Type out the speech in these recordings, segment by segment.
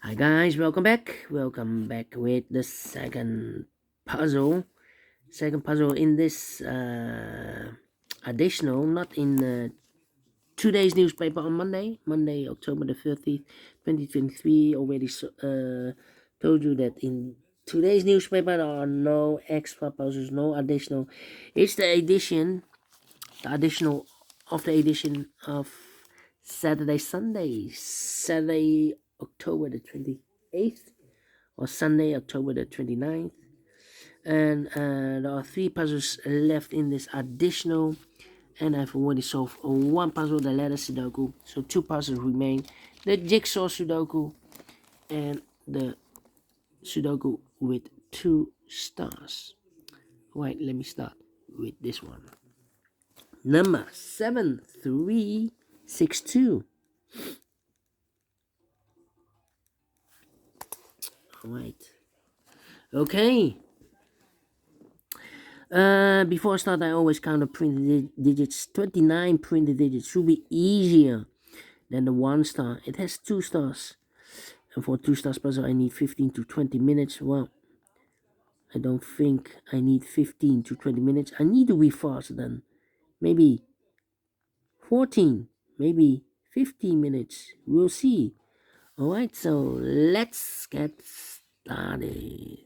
Hi guys, welcome back. Welcome back with the second puzzle. Second puzzle in this additional, not in today's newspaper on Monday, October the 30th, 2023. Already told you that in today's newspaper there are no extra puzzles, no additional. It's the additional of the edition of Saturday, October the 28th, or Sunday, October the 29th. And there are three puzzles left in this additional, and I've already solved one puzzle, the letter Sudoku. So two puzzles remain: the jigsaw Sudoku and the Sudoku with 2 stars. Right, let me start with this one. Number 7362. Alright. Okay. Before I start, I always count the printed digits. 29 printed digits should be easier than the 1 star. It has 2 stars. And for 2 stars puzzle, I need 15 to 20 minutes. Well, I don't think I need 15 to 20 minutes. I need to be faster than maybe 14, maybe 15 minutes. We'll see. Alright, so let's get started.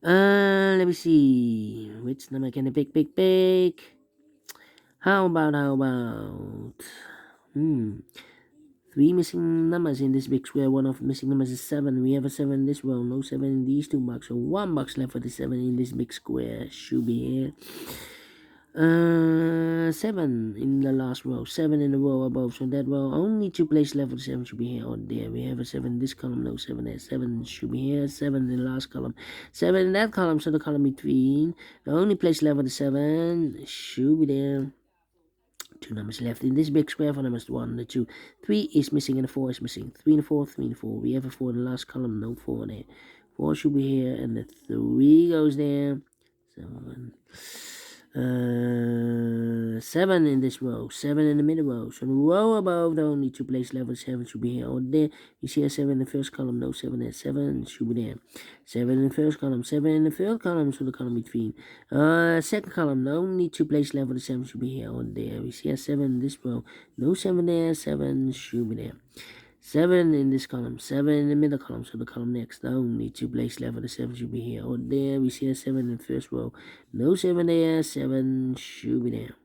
Let me see. Which number can I pick? How about 3 missing numbers in this big square. One of the missing numbers is 7. We have a 7 in this row. No 7 in these 2 boxes. So 1 box left for the 7 in this big square. Should be here. 7 in the last row. 7 in the row above. So that row, only 2 places left for the 7 should be here or there. We have a 7 in this column. No 7 there. 7 should be here. 7 in the last column. 7 in that column. So the column between. The only place left for the 7 should be there. 2 numbers left in this big square. For numbers 1 and 2. 3 is missing and the 4 is missing. 3 and 4, 3 and 4. We have a 4 in the last column. No 4 there. 4 should be here and the 3 goes there. 7 in this row, 7 in the middle row. So the row above, the only 2 place level 7 should be here or there. You see a 7 in the first column, no 7 there. 7 should be there. 7 in the first column, 7 in the third column, so the column between. Second column, the only 2 place level 7 should be here or there. We see a 7 in this row, no 7 there. 7 should be there. 7 in this column, 7 in the middle column, so the column next, the only 2 place left for the 7 should be here or there. We see a 7 in the first row, no 7 there. 7 should be there.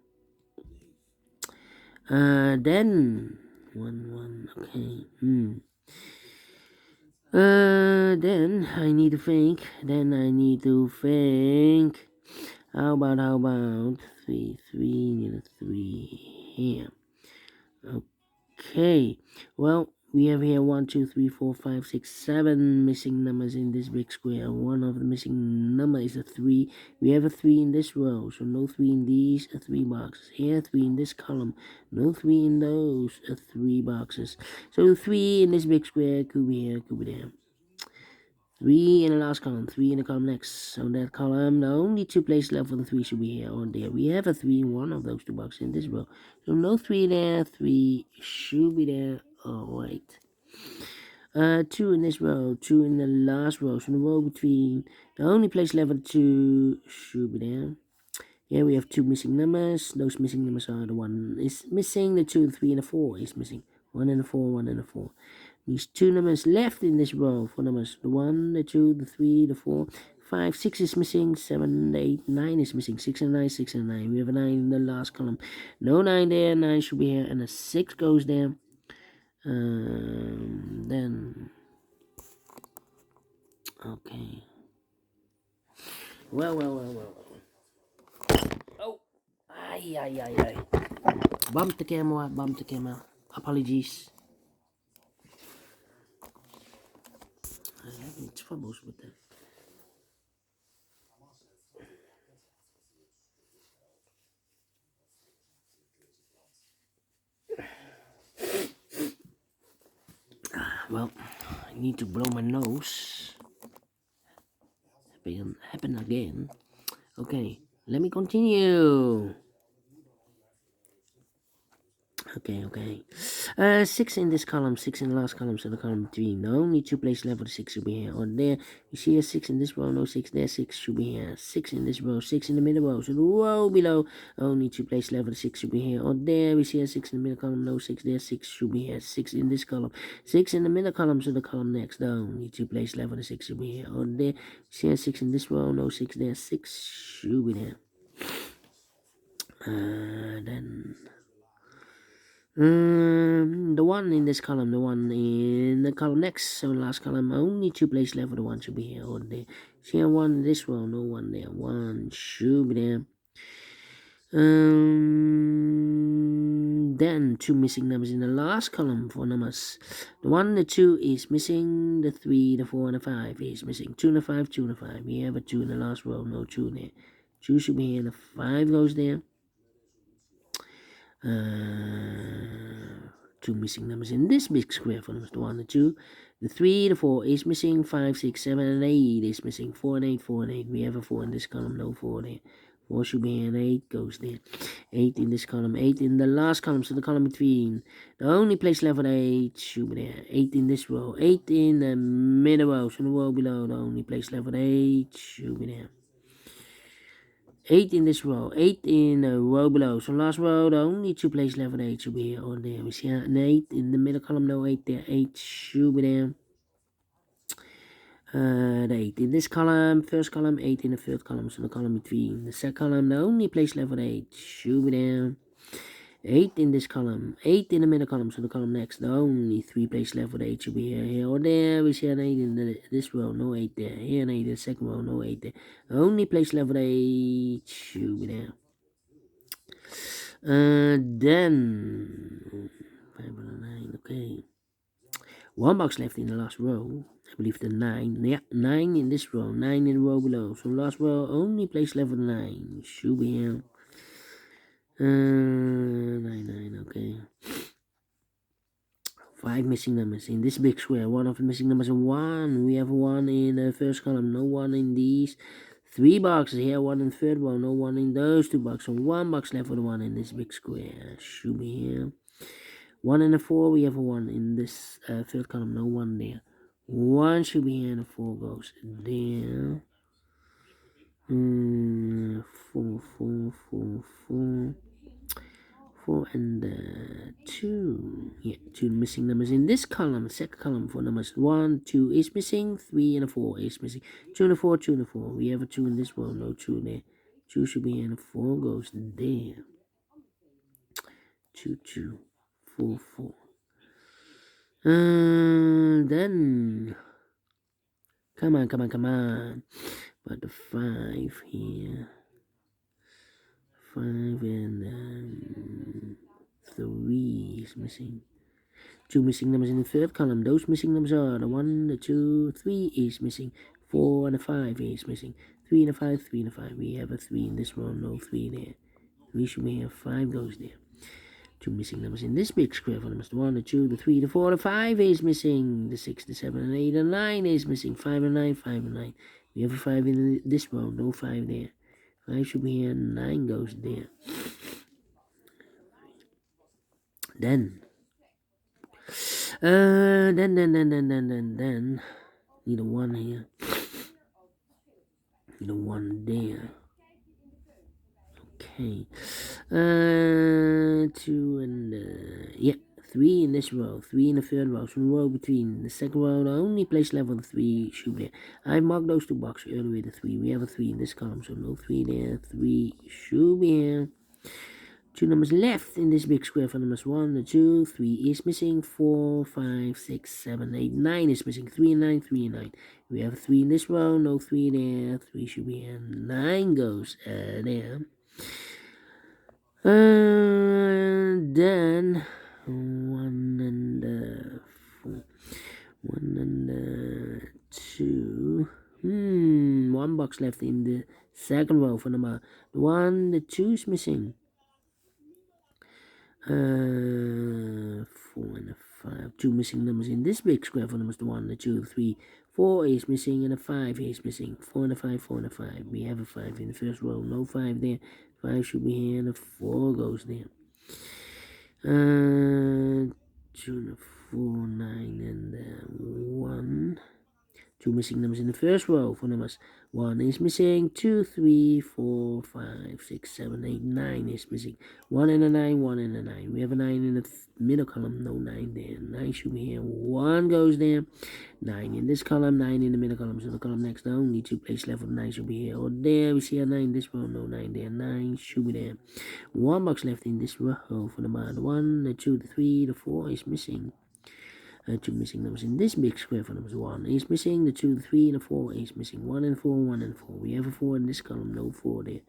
Then 1, okay. Then I need to think. How about 3, need a 3 here. Okay. Well, we have here 1, 2, 3, 4, 5, 6, 7 missing numbers in this big square. One of the missing number is a 3. We have a 3 in this row, so no 3 in these 3 boxes. Here 3 in this column, no 3 in those 3 boxes. So 3 in this big square could be here, could be there. 3 in the last column, 3 in the column next. So that column, the only 2 places left for the 3 should be here or there. We have a 3 in one of those 2 boxes in this row. So no 3 there, 3 should be there. Alright. 2 in this row, 2 in the last row. So the row between, the only place left for the 2 should be there. Here we have 2 missing numbers. Those missing numbers are the 1 is missing, the 2, the 3, and the 4 is missing. 1 and the 4, 1 and the 4. These 2 numbers left in this row, 4 numbers. The 1, the 2, the 3, the 4, 5, 6 is missing, 7, 8, 9 is missing, 6 and 9, 6 and 9. We have a 9 in the last column. No 9 there, 9 should be here, and a 6 goes there. Then, okay. Well. Oh, ay. Bump the camera. Apologies. I'm having troubles with that. Well, I need to blow my nose. Happen again. Okay, let me continue. Okay. 6 in this column, 6 in the last column, so the column between. The only two places left for the 6 should be here or there. You see a 6 in this row, no 6 there, 6 should be here. 6 in this row, 6 in the middle row, so the row below. Only two places left for the 6 should be here or there. We see a 6 in the middle column, no 6 there, 6 should be here. 6 in this column, 6 in the middle column, so the column next. The only two places left for the 6 should be here or there. We see a 6 in this row, no 6 there, 6 should be there. Then the one in this column, the one in the column next, so last column, only two places left for the one should be here or there. See a one in this row, no one there, one should be there. Then two missing numbers in the last column for numbers. The 1, the 2 is missing, the 3, the 4, and the 5 is missing. 2 and the 5, 2 and the 5. We have a 2 in the last row, no 2 there. 2 should be here, and the 5 goes there. Two missing numbers in this big square for numbers. The 1, the 2, the 3, the 4 is missing. 5, 6, 7, and 8 is missing. 4 and 8, 4 and 8. We have a 4 in this column, no 4 there. 4 should be here, and 8 goes there. 8 in this column, 8 in the last column, so the column between. The only place left for 8 should be there. 8 in this row, 8 in the middle row, so the row below. The only place left for 8 should be there. 8 in this row, 8 in the row below. So last row, the only two places left for 8 should be here or there. We see an 8 in the middle column, no 8 there. 8 should be there. The 8 in this column, first column, 8 in the third column, so the column between. The second column, the only place left for 8 should be there. 8 in this column, 8 in the middle column, so the column next. The only three places left for 8 should be here or there. We see an 8 in this row, no 8 there. Here an 8 in the second row, no 8 there. The only place left for 8 should be there. Then 5 and 9, okay. One box left in the last row. I believe the 9. Yeah, 9 in this row, 9 in the row below. So last row, only place left for the 9 should be here. 9, okay. 5 missing numbers in this big square. One of the missing numbers is 1. We have 1 in the first column, no 1 in these 3 boxes here. 1 in the third row, no 1 in those 2 boxes. So 1 box left for the 1 in this big square. Should be here. 1 in the 4, we have a 1 in this third column, no 1 there. 1 should be here, and the 4 goes there. 4, 4 and 2. Yeah, 2 missing numbers in this column. Second column for numbers 1, 2 is missing. 3 and a 4 is missing. 2 and a 4, 2 and a 4. We have a 2 in this row, no 2 there. 2 should be here, and a 4 goes there. 2, 2, 4, 4. Then come on. But the 5 here. 5 and 3 is missing. 2 missing numbers in the third column. Those missing numbers are the 1, the 2, 3 is missing. 4 and a 5 is missing. 3 and a 5, 3 and a 5. We have a 3 in this row, no 3 there. 3 should be here, 5 goes there. 2 missing numbers in this big square for numbers. The 1, the 2, the 3, the 4, the 5 is missing. The 6, the 7, and 8, and 9 is missing. 5 and 9, 5 and 9. We have a 5 in this row, no 5 there. 5 should be here, 9 goes there. Then need a 1 here. Need a 1 there. Okay. 2 and 3 in this row, 3 in the third row. So the row between the second row, the only place level 3 should be there. I marked those 2 boxes earlier with the 3. We have a 3 in this column, so no 3 there. 3 should be here. 2 numbers left in this big square for numbers 1, the 2, 3 is missing. 4, 5, 6, 7, 8, 9 is missing. 3 and 9, 3 and 9. We have a 3 in this row, no 3 there. 3 should be here. 9 goes there. Then 1 and 4, 1 and 2. 1 box left in the second row for number 1. The 2 is missing. 4 and 5. 2 missing numbers in this big square for numbers. The 1, the 2, 3, 4 is missing, and a 5 is missing. 4 and a 5, 4 and a 5. We have a 5 in the first row, no 5 there. 5 should be here, and a 4 goes there. 2 and a 4, 9 and 1. Two missing numbers in the first row for numbers. 1 is missing, 2, 3, 4, 5, 6, 7, 8, 9 is missing. 1 and a 9, 1 and a 9. We have a 9 in the middle column, no 9 there. 9 should be here, 1 goes there. 9 in this column, 9 in the middle column. So the column next down, only 2 places left for the 9 should be here or there. We see a 9 in this row, no 9 there. 9 should be there. 1 box left in this row for the 1, the 2, the 3, the 4 is missing. Two missing numbers in this big square for numbers. 1 is missing, the 2, the 3, and the 4 is missing. 1 and 4, 1 and 4. We have a 4 in this column, no 4 there.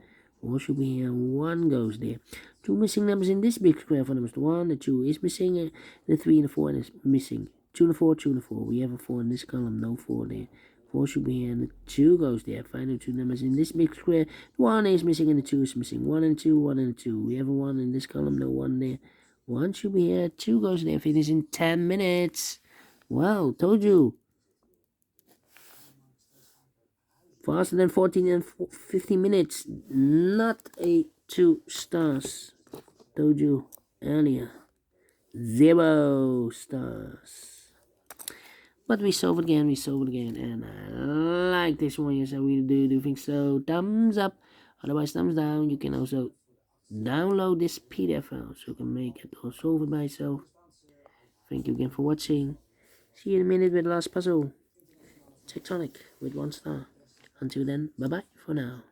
4 should be here, 1 goes there. 2 missing numbers in this big square for numbers. 1, the 2 is missing, the 3 and the 4 is missing. 2 and the 4, 2 and the 4. We have a 4 in this column, no 4 there. 4 should be here, and the 2 goes there. Final 2 numbers in this big square. 1 is missing, and the 2 is missing. 1 and 2, 1 and 2. We have a 1 in this column, no 1 there. 1 should be here, 2 goes there. Finish in 10 minutes. Wow, told you. Faster than 14 and 15 minutes. Not a 2 stars. Told you earlier. 0 stars. But we solved again, and I like this one. Yes, I really do. Do you think so? Thumbs up. Otherwise, thumbs down. You can also download this PDF file so you can make it or solve it by yourself. Thank you again for watching. See you in a minute with the last puzzle. Tectonic with 1 star. Until then, bye bye for now.